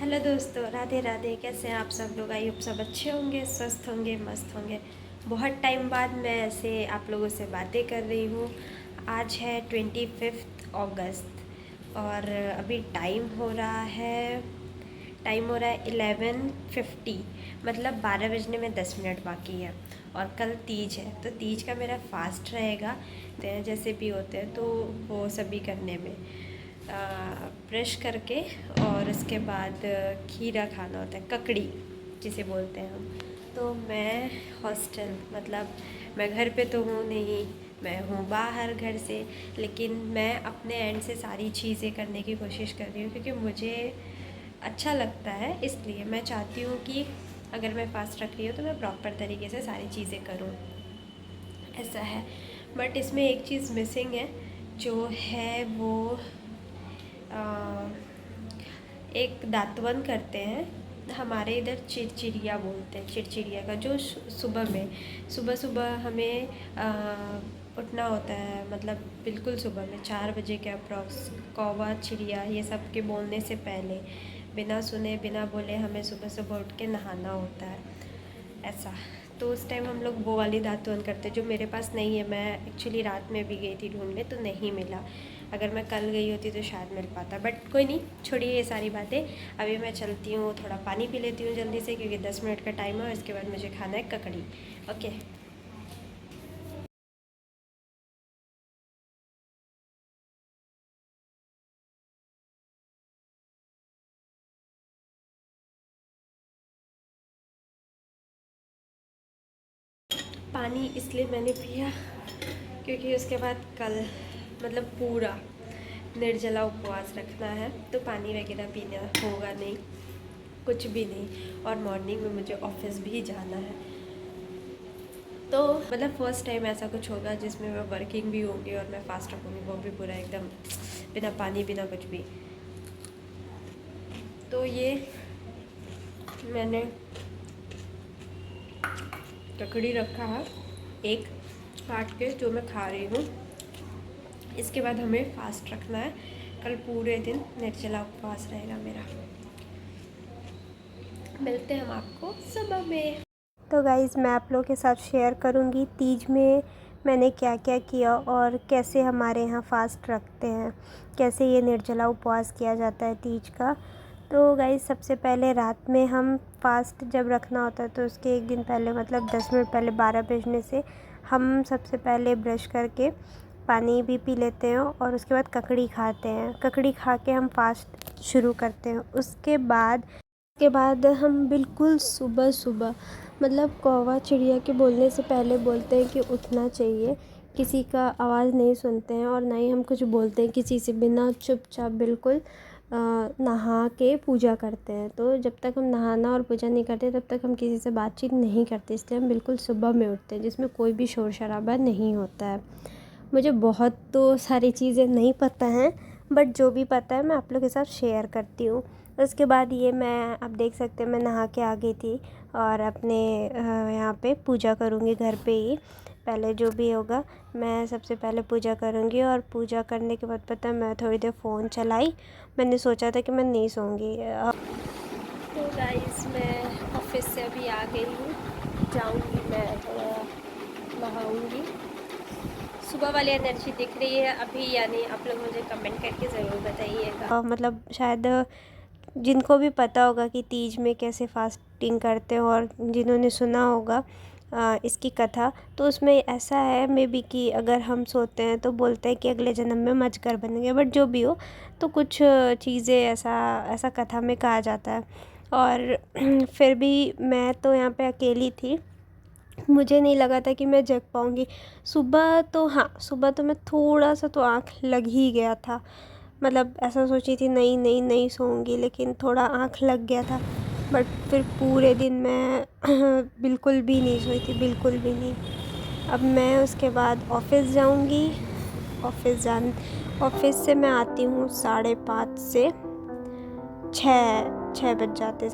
Hello दोस्तों, राधे राधे। कैसे हैं आप सब लोग? आई होप सब अच्छे होंगे, स्वस्थ होंगे, मस्त होंगे। बहुत टाइम बाद मैं ऐसे आप लोगों से बातें कर रही हूँ। आज है 25 अगस्त और अभी टाइम हो रहा है 11:50। मतलब 12 बजने में 10 मिनट बाकी है। और कल तीज है, तो तीज का मेरा फास्ट रहेगा। तो जैसे भी होते हैं तो वो सभी करने में ब्रश करके और उसके बाद खीरा खाना होता है, ककड़ी जिसे बोलते हैं हम। तो मैं हॉस्टल मतलब मैं घर पे तो हूँ नहीं, मैं हूँ बाहर घर से। लेकिन मैं अपने एंड से सारी चीज़ें करने की कोशिश कर रही हूँ क्योंकि मुझे अच्छा लगता है। इसलिए मैं चाहती हूँ कि अगर मैं फास्ट रख रही हूँ तो मैं प्रॉपर तरीके से सारी चीज़ें करूँ, ऐसा है। बट इसमें एक चीज़ मिसिंग है, जो है वो एक दातवन करते हैं। हमारे इधर चिरचिरिया बोलते हैं, चिरचिरिया का जो सुबह सुबह हमें उठना होता है। मतलब बिल्कुल सुबह में 4 बजे के अप्रॉक्स कौवा चिड़िया ये सब के बोलने से पहले बिना सुने बिना बोले हमें सुबह सुबह उठ के नहाना होता है, ऐसा। तो उस टाइम हम लोग वो वाली दातुन करते हैं जो मेरे पास नहीं है। मैं एक्चुअली रात में भी गई थी ढूंढने तो नहीं मिला। अगर मैं कल गई होती तो शायद मिल पाता, बट कोई नहीं, छोड़िए ये सारी बातें। अभी मैं चलती हूँ, थोड़ा पानी पी लेती हूँ जल्दी से क्योंकि 10 मिनट का टाइम है और इसके बाद मुझे खाना है ककड़ी। ओके। पानी इसलिए मैंने पिया क्योंकि उसके बाद कल मतलब पूरा निर्जला उपवास रखना है, तो पानी वगैरह पीना होगा नहीं, कुछ भी नहीं। और मॉर्निंग में मुझे ऑफिस भी जाना है। तो मतलब फर्स्ट टाइम ऐसा कुछ होगा जिसमें मैं वर्किंग भी होंगी और मैं फास्ट रखूँगी, वो भी पूरा एकदम बिना पानी बिना कुछ भी। तो ये मैंने ककड़ी रखा है एक काट के, जो मैं खा रही हूँ। इसके बाद हमें फास्ट रखना है, कल पूरे दिन निर्जला उपवास रहेगा मेरा। मिलते हैं हम आपको सुबह में। तो गाइज़ मैं आप लोगों के साथ शेयर करूँगी तीज में मैंने क्या क्या किया और कैसे हमारे यहाँ फ़ास्ट रखते हैं, कैसे ये निर्जला उपवास किया जाता है तीज का। तो गाइज़ सबसे पहले रात में हम फ़ास्ट जब रखना होता है तो उसके एक दिन पहले मतलब 10 मिनट पहले 12 बजने से हम सबसे पहले ब्रश करके पानी भी पी लेते हैं और उसके बाद ककड़ी खाते हैं। ककड़ी खा के हम फ़ास्ट शुरू करते हैं। उसके बाद हम बिल्कुल सुबह सुबह मतलब कौवा चिड़िया के बोलने से पहले बोलते हैं कि उठना चाहिए। किसी का आवाज़ नहीं सुनते हैं और ना ही हम कुछ बोलते हैं किसी से, बिना चुपचाप बिल्कुल नहा के पूजा करते हैं। तो जब तक हम नहाना और पूजा नहीं करते तब तक हम किसी से बातचीत नहीं करते, इसलिए हम बिल्कुल सुबह में उठते हैं जिसमें कोई भी शोर शराबा नहीं होता है। मुझे बहुत तो सारी चीज़ें नहीं पता हैं, बट जो भी पता है मैं आप लोग के साथ शेयर करती हूँ। उसके बाद ये मैं आप देख सकते हैं मैं नहा के आ गई थी और अपने यहाँ पे पूजा करूँगी घर पे ही। पहले जो भी होगा मैं सबसे पहले पूजा करूँगी और पूजा करने के बाद पता है मैं थोड़ी देर फ़ोन चलाई। मैंने सोचा था कि मैं नहीं सोऊंगी। तो गाइस मैं ऑफिस से अभी आ गई हूँ, जाऊँगी मैं थोड़ा नहाऊँगी। सुबह वाली एनर्जी दिख रही है अभी या नहीं, आप लोग मुझे कमेंट करके ज़रूर बताइएगा। मतलब शायद जिनको भी पता होगा कि तीज में कैसे फास्टिंग करते हैं और जिन्होंने सुना होगा इसकी कथा, तो उसमें ऐसा है मे बी कि अगर हम सोते हैं तो बोलते हैं कि अगले जन्म में मच्छर बनेंगे। बट जो भी हो, तो कुछ चीज़ें ऐसा ऐसा कथा में कहा जाता है। और फिर भी मैं तो यहाँ पे अकेली थी, मुझे नहीं लगा था कि मैं जग पाऊँगी। सुबह तो हाँ, सुबह तो मैं थोड़ा सा तो आँख लग ही गया था। मतलब ऐसा सोची थी नहीं नहीं नहीं सोऊंगी, लेकिन थोड़ा आँख लग गया था। बट फिर पूरे दिन मैं बिल्कुल भी नहीं सोई थी, बिल्कुल भी नहीं। अब मैं उसके बाद ऑफ़िस जाऊंगी। ऑफ़िस से मैं आती हूँ 5:30 से 6 बज जाते।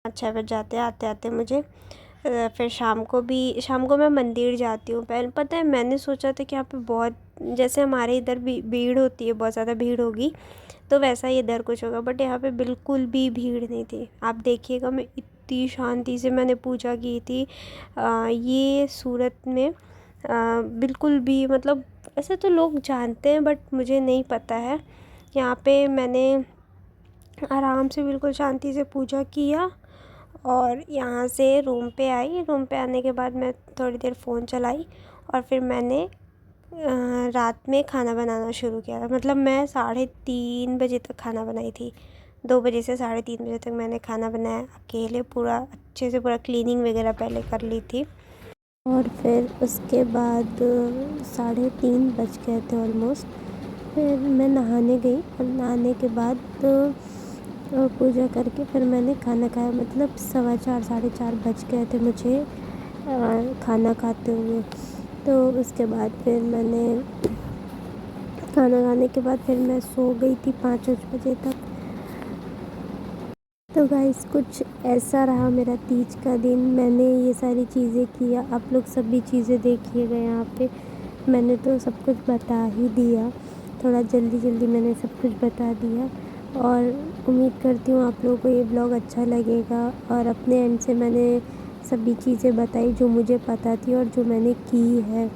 6 बज जाते हैं आते आते मुझे। फिर शाम को मैं मंदिर जाती हूँ। पहले पता है मैंने सोचा था कि यहाँ पे बहुत, जैसे हमारे इधर भी भीड़ होती है, बहुत ज़्यादा भीड़ होगी तो वैसा ही इधर कुछ होगा, बट यहाँ पे बिल्कुल भी भीड़ नहीं थी। आप देखिएगा, मैं इतनी शांति से मैंने पूजा की थी। ये सूरत में बिल्कुल भी, मतलब ऐसे तो लोग जानते हैं बट मुझे नहीं पता है। यहाँ पे मैंने आराम से बिल्कुल शांति से पूजा किया और यहाँ से रूम पे आई। रूम पे आने के बाद मैं थोड़ी देर फ़ोन चलाई और फिर मैंने रात में खाना बनाना शुरू किया। मतलब मैं 3:30 बजे तक खाना बनाई थी। 2 बजे से 3:30 बजे तक मैंने खाना बनाया अकेले, पूरा अच्छे से, पूरा क्लीनिंग वगैरह पहले कर ली थी। और फिर उसके बाद 3:30 बज गए थे ऑलमोस्ट। फिर मैं नहाने गई और नहाने के बाद पूजा करके फिर मैंने खाना खाया। मतलब 4:15 4:30 बज गए थे मुझे खाना खाते हुए। तो उसके बाद फिर मैंने खाना खाने के बाद फिर मैं सो गई थी 5 बजे तक। तो गाइस कुछ ऐसा रहा मेरा तीज का दिन। मैंने ये सारी चीज़ें किया, आप लोग सभी चीज़ें देखिएगा। यहाँ पे मैंने तो सब कुछ बता ही दिया, थोड़ा जल्दी मैंने सब कुछ बता दिया। और उम्मीद करती हूँ आप लोगों को ये ब्लॉग अच्छा लगेगा। और अपने एंड से मैंने सभी चीज़ें बताई जो मुझे पता थी और जो मैंने की है।